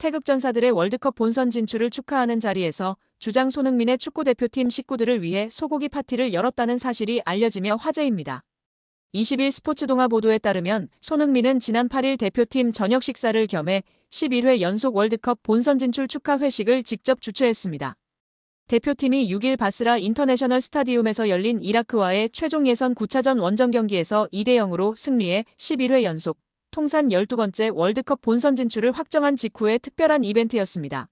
태극전사들의 월드컵 본선 진출을 축하하는 자리에서 주장 손흥민의 축구대표팀 식구들을 위해 소고기 파티를 열었다는 사실이 알려지며 화제입니다. 20일 스포츠동아 보도에 따르면 손흥민은 지난 8일 대표팀 저녁 식사를 겸해 11회 연속 월드컵 본선 진출 축하 회식을 직접 주최했습니다. 대표팀이 6일 바스라 인터내셔널 스타디움에서 열린 이라크와의 최종 예선 9차전 원정 경기에서 2대0으로 승리해 11회 연속 통산 12번째 월드컵 본선 진출을 확정한 직후의 특별한 이벤트였습니다.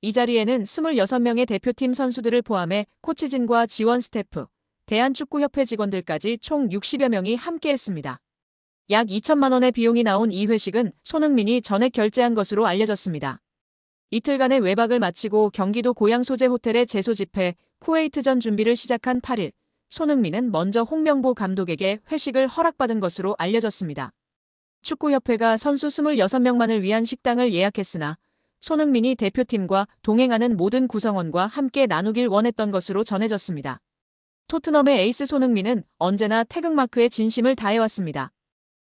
이 자리에는 26명의 대표팀 선수들을 포함해 코치진과 지원 스태프, 대한축구협회 직원들까지 총 60여 명이 함께했습니다. 약 2천만 원의 비용이 나온 이 회식은 손흥민이 전액 결제한 것으로 알려졌습니다. 이틀간의 외박을 마치고 경기도 고향 소재 호텔에 재소집해 쿠웨이트전 준비를 시작한 8일, 손흥민은 먼저 홍명보 감독에게 회식을 허락받은 것으로 알려졌습니다. 축구협회가 선수 26명만을 위한 식당을 예약했으나 손흥민이 대표팀과 동행하는 모든 구성원과 함께 나누길 원했던 것으로 전해졌습니다. 토트넘의 에이스 손흥민은 언제나 태극마크에 진심을 다해왔습니다.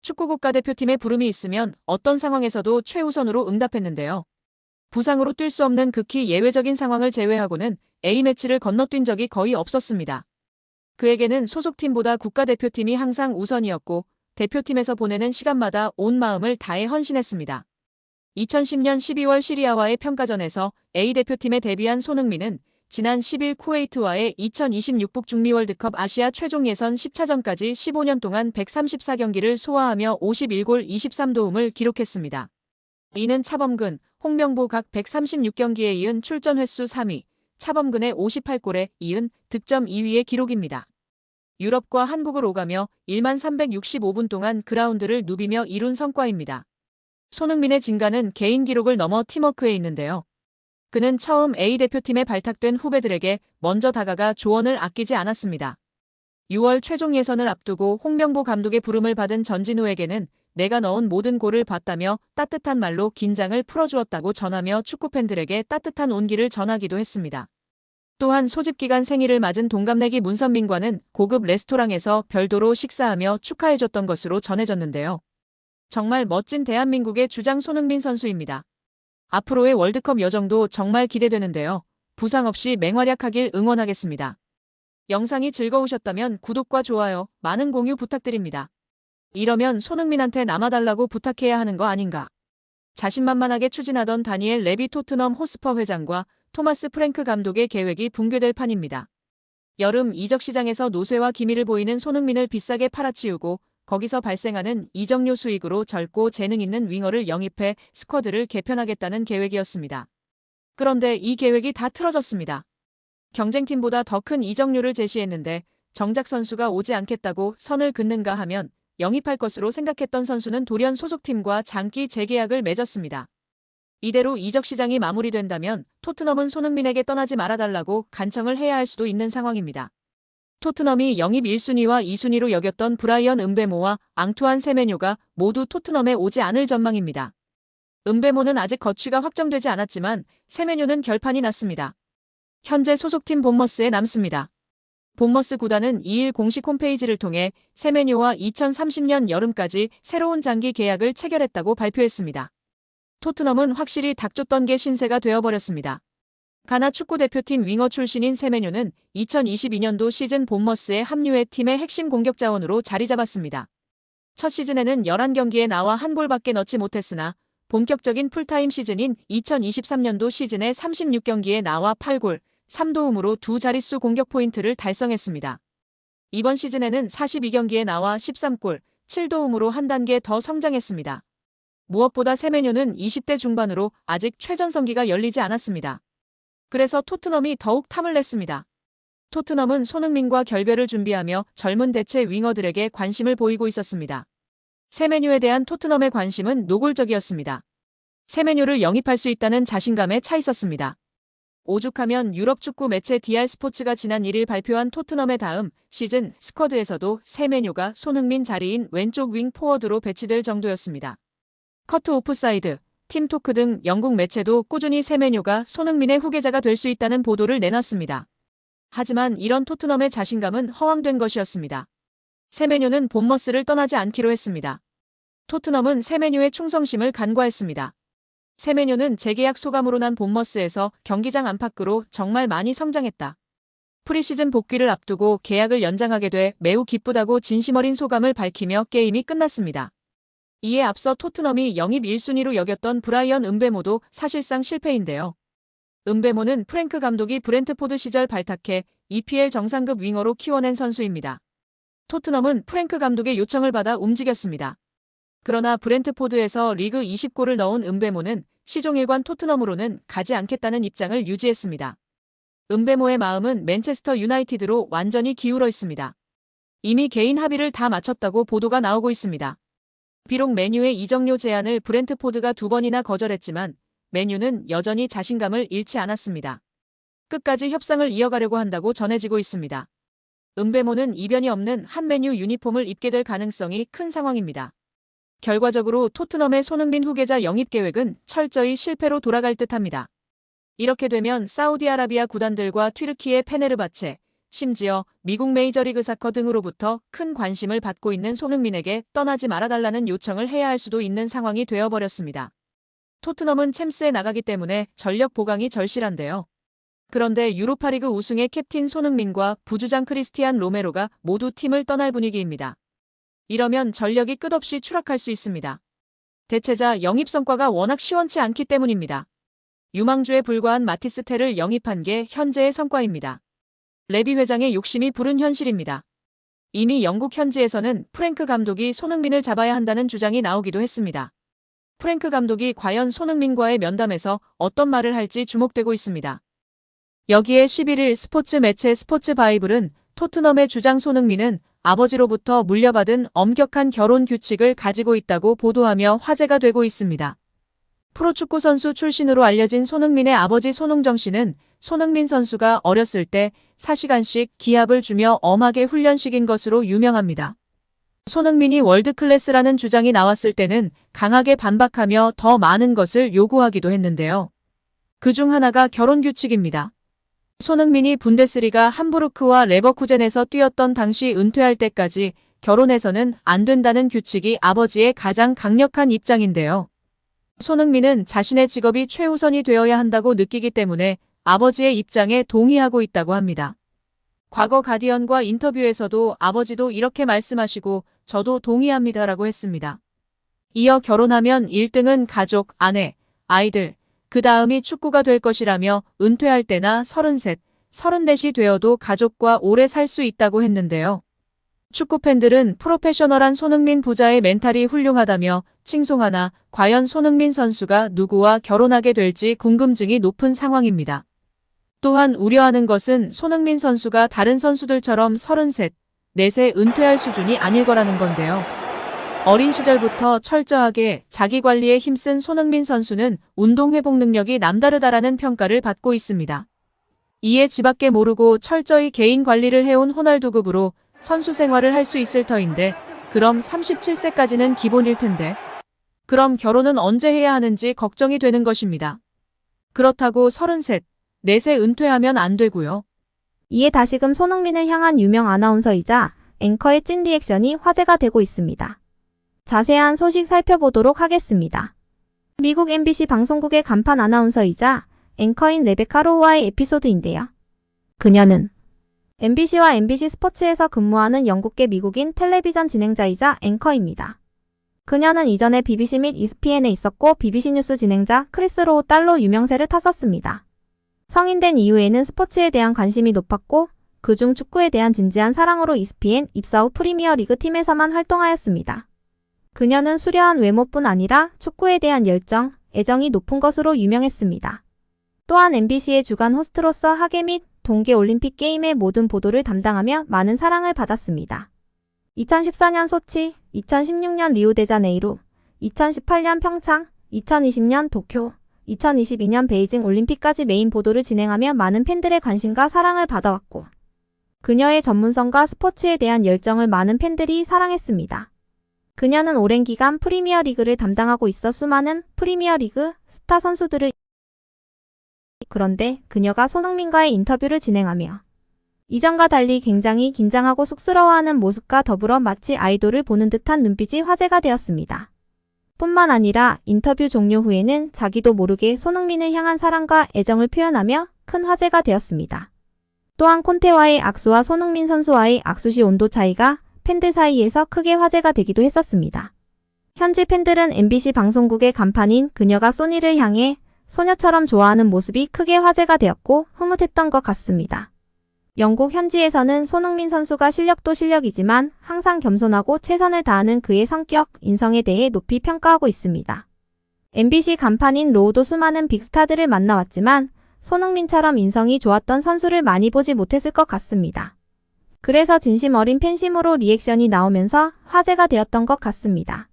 축구 국가대표팀에 부름이 있으면 어떤 상황에서도 최우선으로 응답했는데요. 부상으로 뛸 수 없는 극히 예외적인 상황을 제외하고는 A매치를 건너뛴 적이 거의 없었습니다. 그에게는 소속팀보다 국가대표팀이 항상 우선이었고 대표팀에서 보내는 시간마다 온 마음을 다해 헌신했습니다. 2010년 12월 시리아와의 평가전에서 A대표팀에 데뷔한 손흥민은 지난 10일 쿠웨이트와의 2026 북중미 월드컵 아시아 최종 예선 10차전까지 15년 동안 134경기를 소화하며 51골 23도움을 기록했습니다. 이는 차범근, 홍명보 각 136경기에 이은 출전 횟수 3위, 차범근의 58골에 이은 득점 2위의 기록입니다. 유럽과 한국을 오가며 1만 365분 동안 그라운드를 누비며 이룬 성과입니다. 손흥민의 진가는 개인 기록을 넘어 팀워크에 있는데요. 그는 처음 A대표팀에 발탁된 후배들에게 먼저 다가가 조언을 아끼지 않았습니다. 6월 최종 예선을 앞두고 홍명보 감독의 부름을 받은 전진우에게는 내가 넣은 모든 골을 봤다며 따뜻한 말로 긴장을 풀어주었다고 전하며 축구팬들에게 따뜻한 온기를 전하기도 했습니다. 또한 소집기간 생일을 맞은 동갑내기 문선민과는 고급 레스토랑에서 별도로 식사하며 축하해줬던 것으로 전해졌는데요. 정말 멋진 대한민국의 주장 손흥민 선수입니다. 앞으로의 월드컵 여정도 정말 기대되는데요. 부상 없이 맹활약하길 응원하겠습니다. 영상이 즐거우셨다면 구독과 좋아요, 많은 공유 부탁드립니다. 이러면 손흥민한테 남아달라고 부탁해야 하는 거 아닌가? 자신만만하게 추진하던 다니엘 레비 토트넘 호스퍼 회장과 토마스 프랭크 감독의 계획이 붕괴될 판입니다. 여름 이적 시장에서 노쇠와 기미를 보이는 손흥민을 비싸게 팔아치우고 거기서 발생하는 이적료 수익으로 젊고 재능 있는 윙어를 영입해 스쿼드를 개편하겠다는 계획이었습니다. 그런데 이 계획이 다 틀어졌습니다. 경쟁팀보다 더 큰 이적료를 제시했는데 정작 선수가 오지 않겠다고 선을 긋는가 하면 영입할 것으로 생각했던 선수는 돌연 소속팀과 장기 재계약을 맺었습니다. 이대로 이적 시장이 마무리된다면 토트넘은 손흥민에게 떠나지 말아달라고 간청을 해야 할 수도 있는 상황입니다. 토트넘이 영입 1순위와 2순위로 여겼던 브라이언 음베모와 앙투안 세메뇨가 모두 토트넘에 오지 않을 전망입니다. 음베모는 아직 거취가 확정되지 않았지만 세메뇨는 결판이 났습니다. 현재 소속팀 본머스에 남습니다. 본머스 구단은 2일 공식 홈페이지를 통해 세메뇨와 2030년 여름까지 새로운 장기 계약을 체결했다고 발표했습니다. 토트넘은 확실히 닥쳤던 게 신세가 되어버렸습니다. 가나 축구대표팀 윙어 출신인 세메뇨는 2022년도 시즌 본머스에 합류해 팀의 핵심 공격 자원으로 자리 잡았습니다. 첫 시즌에는 11경기에 나와 한 골밖에 넣지 못했으나 본격적인 풀타임 시즌인 2023년도 시즌에 36경기에 나와 8골, 3도움으로 두 자릿수 공격 포인트를 달성했습니다. 이번 시즌에는 42경기에 나와 13골, 7도움으로 한 단계 더 성장했습니다. 무엇보다 세메뇨는 20대 중반으로 아직 최전성기가 열리지 않았습니다. 그래서 토트넘이 더욱 탐을 냈습니다. 토트넘은 손흥민과 결별을 준비하며 젊은 대체 윙어들에게 관심을 보이고 있었습니다. 세메뇨에 대한 토트넘의 관심은 노골적이었습니다. 세메뇨를 영입할 수 있다는 자신감에 차 있었습니다. 오죽하면 유럽 축구 매체 DR 스포츠가 지난 1일 발표한 토트넘의 다음 시즌 스쿼드에서도 세메뇨가 손흥민 자리인 왼쪽 윙 포워드로 배치될 정도였습니다. 커트 오프사이드, 팀토크 등 영국 매체도 꾸준히 세메뇨가 손흥민의 후계자가 될 수 있다는 보도를 내놨습니다. 하지만 이런 토트넘의 자신감은 허황된 것이었습니다. 세메뇨는 본머스를 떠나지 않기로 했습니다. 토트넘은 세메뇨의 충성심을 간과했습니다. 세메뉴는 재계약 소감으로 난 본머스에서 경기장 안팎으로 정말 많이 성장했다. 프리시즌 복귀를 앞두고 계약을 연장하게 돼 매우 기쁘다고 진심 어린 소감을 밝히며 게임이 끝났습니다. 이에 앞서 토트넘이 영입 1순위로 여겼던 브라이언 음베모도 사실상 실패인데요. 음베모는 프랭크 감독이 브렌트포드 시절 발탁해 EPL 정상급 윙어로 키워낸 선수입니다. 토트넘은 프랭크 감독의 요청을 받아 움직였습니다. 그러나 브렌트포드에서 리그 20골을 넣은 음베모는 시종일관 토트넘으로는 가지 않겠다는 입장을 유지했습니다. 음베모의 마음은 맨체스터 유나이티드로 완전히 기울어 있습니다. 이미 개인 합의를 다 마쳤다고 보도가 나오고 있습니다. 비록 맨유의 이적료 제안을 브렌트포드가 2번이나 거절했지만 맨유는 여전히 자신감을 잃지 않았습니다. 끝까지 협상을 이어가려고 한다고 전해지고 있습니다. 음베모는 이변이 없는 한 맨유 유니폼을 입게 될 가능성이 큰 상황입니다. 결과적으로 토트넘의 손흥민 후계자 영입 계획은 철저히 실패로 돌아갈 듯합니다. 이렇게 되면 사우디아라비아 구단들과 튀르키예 페네르바체, 심지어 미국 메이저리그 사커 등으로부터 큰 관심을 받고 있는 손흥민에게 떠나지 말아달라는 요청을 해야 할 수도 있는 상황이 되어버렸습니다. 토트넘은 챔스에 나가기 때문에 전력 보강이 절실한데요. 그런데 유로파리그 우승의 캡틴 손흥민과 부주장 크리스티안 로메로가 모두 팀을 떠날 분위기입니다. 이러면 전력이 끝없이 추락할 수 있습니다. 대체자 영입 성과가 워낙 시원치 않기 때문입니다. 유망주에 불과한 마티스 텔을 영입한 게 현재의 성과입니다. 레비 회장의 욕심이 부른 현실입니다. 이미 영국 현지에서는 프랭크 감독이 손흥민을 잡아야 한다는 주장이 나오기도 했습니다. 프랭크 감독이 과연 손흥민과의 면담에서 어떤 말을 할지 주목되고 있습니다. 여기에 11일 스포츠 매체 스포츠바이블은 토트넘의 주장 손흥민은 아버지로부터 물려받은 엄격한 결혼 규칙을 가지고 있다고 보도하며 화제가 되고 있습니다. 프로축구 선수 출신으로 알려진 손흥민의 아버지 손흥정 씨는 손흥민 선수가 어렸을 때 4시간씩 기합을 주며 엄하게 훈련시킨 것으로 유명합니다. 손흥민이 월드클래스라는 주장이 나왔을 때는 강하게 반박하며 더 많은 것을 요구하기도 했는데요. 그중 하나가 결혼 규칙입니다. 손흥민이 분데스리가 함부르크와 레버쿠젠에서 뛰었던 당시 은퇴할 때까지 결혼해서는 안 된다는 규칙이 아버지의 가장 강력한 입장인데요. 손흥민은 자신의 직업이 최우선이 되어야 한다고 느끼기 때문에 아버지의 입장에 동의하고 있다고 합니다. 과거 가디언과 인터뷰에서도 아버지도 이렇게 말씀하시고 저도 동의합니다라고 했습니다. 이어 결혼하면 1등은 가족, 아내, 아이들, 그 다음이 축구가 될 것이라며 은퇴할 때나 33, 34이 되어도 가족과 오래 살 수 있다고 했는데요. 축구 팬들은 프로페셔널한 손흥민 부자의 멘탈이 훌륭하다며 칭송하나 과연 손흥민 선수가 누구와 결혼하게 될지 궁금증이 높은 상황입니다. 또한 우려하는 것은 손흥민 선수가 다른 선수들처럼 33, 4세 은퇴할 수준이 아닐 거라는 건데요. 어린 시절부터 철저하게 자기 관리에 힘쓴 손흥민 선수는 운동 회복 능력이 남다르다라는 평가를 받고 있습니다. 이에 지밖에 모르고 철저히 개인 관리를 해온 호날두급으로 선수 생활을 할 수 있을 터인데 그럼 37세까지는 기본일 텐데 그럼 결혼은 언제 해야 하는지 걱정이 되는 것입니다. 그렇다고 33, 4세 은퇴하면 안 되고요. 이에 다시금 손흥민을 향한 유명 아나운서이자 앵커의 찐 리액션이 화제가 되고 있습니다. 자세한 소식 살펴보도록 하겠습니다. 미국 MBC 방송국의 간판 아나운서이자 앵커인 레베카 로우와의 에피소드인데요. 그녀는 MBC와 MBC 스포츠에서 근무하는 영국계 미국인 텔레비전 진행자이자 앵커입니다. 그녀는 이전에 BBC 및 ESPN에 있었고 BBC 뉴스 진행자 크리스 로우 딸로 유명세를 탔었습니다. 성인된 이후에는 스포츠에 대한 관심이 높았고 그중 축구에 대한 진지한 사랑으로 ESPN 입사 후 프리미어리그 팀에서만 활동하였습니다. 그녀는 수려한 외모뿐 아니라 축구에 대한 열정, 애정이 높은 것으로 유명했습니다. 또한 MBC의 주간 호스트로서 하계 및 동계올림픽 게임의 모든 보도를 담당하며 많은 사랑을 받았습니다. 2014년 소치, 2016년 리우데자네이루, 2018년 평창, 2020년 도쿄, 2022년 베이징 올림픽까지 메인 보도를 진행하며 많은 팬들의 관심과 사랑을 받아왔고 그녀의 전문성과 스포츠에 대한 열정을 많은 팬들이 사랑했습니다. 그녀는 오랜 기간 프리미어리그를 담당하고 있어 수많은 프리미어리그 스타 선수들을 그런데 그녀가 손흥민과의 인터뷰를 진행하며 이전과 달리 굉장히 긴장하고 쑥스러워하는 모습과 더불어 마치 아이돌을 보는 듯한 눈빛이 화제가 되었습니다. 뿐만 아니라 인터뷰 종료 후에는 자기도 모르게 손흥민을 향한 사랑과 애정을 표현하며 큰 화제가 되었습니다. 또한 콘테와의 악수와 손흥민 선수와의 악수 시 온도 차이가 팬들 사이에서 크게 화제가 되기도 했었습니다. 현지 팬들은 MBC 방송국의 간판인 그녀가 소니를 향해 소녀처럼 좋아하는 모습이 크게 화제가 되었고 흐뭇했던 것 같습니다. 영국 현지에서는 손흥민 선수가 실력도 실력이지만 항상 겸손하고 최선을 다하는 그의 성격, 인성에 대해 높이 평가하고 있습니다. MBC 간판인 로우도 수많은 빅스타들을 만나왔지만 손흥민처럼 인성이 좋았던 선수를 많이 보지 못했을 것 같습니다. 그래서 진심 어린 팬심으로 리액션이 나오면서 화제가 되었던 것 같습니다.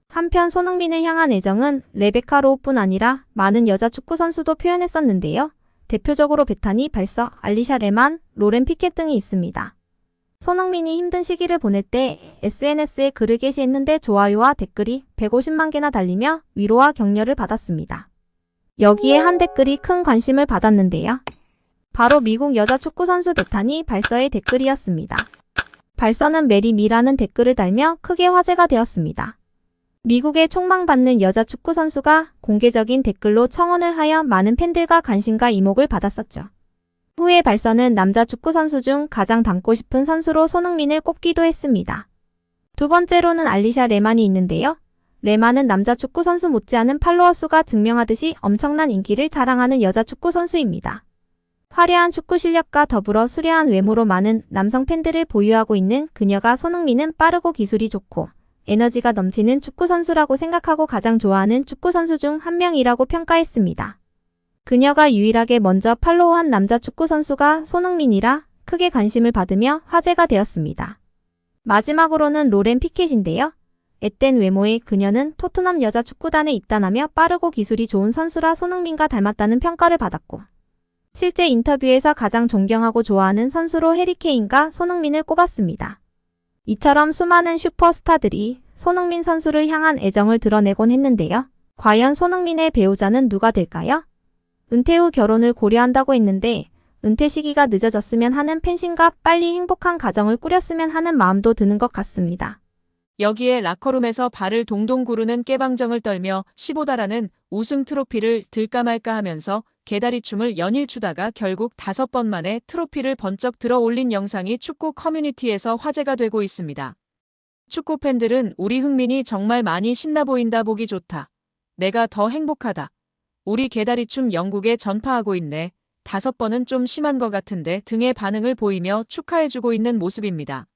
한편 손흥민을 향한 애정은 레베카 로우뿐 아니라 많은 여자 축구 선수도 표현했었는데요. 대표적으로 베타니 발서, 알리샤 레만, 로렌 피켓 등이 있습니다. 손흥민이 힘든 시기를 보낼 때 SNS에 글을 게시했는데 좋아요와 댓글이 150만 개나 달리며 위로와 격려를 받았습니다. 여기에 한 댓글이 큰 관심을 받았는데요. 바로 미국 여자 축구 선수 베타니 발서의 댓글이었습니다. 발서는 메리 미라는 댓글을 달며 크게 화제가 되었습니다. 미국의 촉망받는 여자 축구 선수가 공개적인 댓글로 청혼을 하여 많은 팬들과 관심과 이목을 받았었죠. 후에 발서는 남자 축구 선수 중 가장 닮고 싶은 선수로 손흥민을 꼽기도 했습니다. 두 번째로는 알리샤 레만이 있는데요. 레만은 남자 축구 선수 못지않은 팔로워 수가 증명하듯이 엄청난 인기를 자랑하는 여자 축구 선수입니다. 화려한 축구 실력과 더불어 수려한 외모로 많은 남성 팬들을 보유하고 있는 그녀가 손흥민은 빠르고 기술이 좋고 에너지가 넘치는 축구 선수라고 생각하고 가장 좋아하는 축구 선수 중 한 명이라고 평가했습니다. 그녀가 유일하게 먼저 팔로우한 남자 축구 선수가 손흥민이라 크게 관심을 받으며 화제가 되었습니다. 마지막으로는 로렌 피켓인데요. 앳된 외모의 그녀는 토트넘 여자 축구단에 입단하며 빠르고 기술이 좋은 선수라 손흥민과 닮았다는 평가를 받았고 실제 인터뷰에서 가장 존경하고 좋아하는 선수로 해리 케인과 손흥민을 꼽았습니다. 이처럼 수많은 슈퍼스타들이 손흥민 선수를 향한 애정을 드러내곤 했는데요. 과연 손흥민의 배우자는 누가 될까요? 은퇴 후 결혼을 고려한다고 했는데 은퇴 시기가 늦어졌으면 하는 팬심과 빨리 행복한 가정을 꾸렸으면 하는 마음도 드는 것 같습니다. 여기에 라커룸에서 발을 동동 구르는 깨방정을 떨며 15달하는 우승 트로피를 들까 말까 하면서 개다리춤을 연일 추다가 결국 5번 만에 트로피를 번쩍 들어 올린 영상이 축구 커뮤니티에서 화제가 되고 있습니다. 축구 팬들은 우리 흥민이 정말 많이 신나 보인다, 보기 좋다. 내가 더 행복하다. 우리 개다리춤 영국에 전파하고 있네. 5번은 좀 심한 것 같은데 등의 반응을 보이며 축하해주고 있는 모습입니다.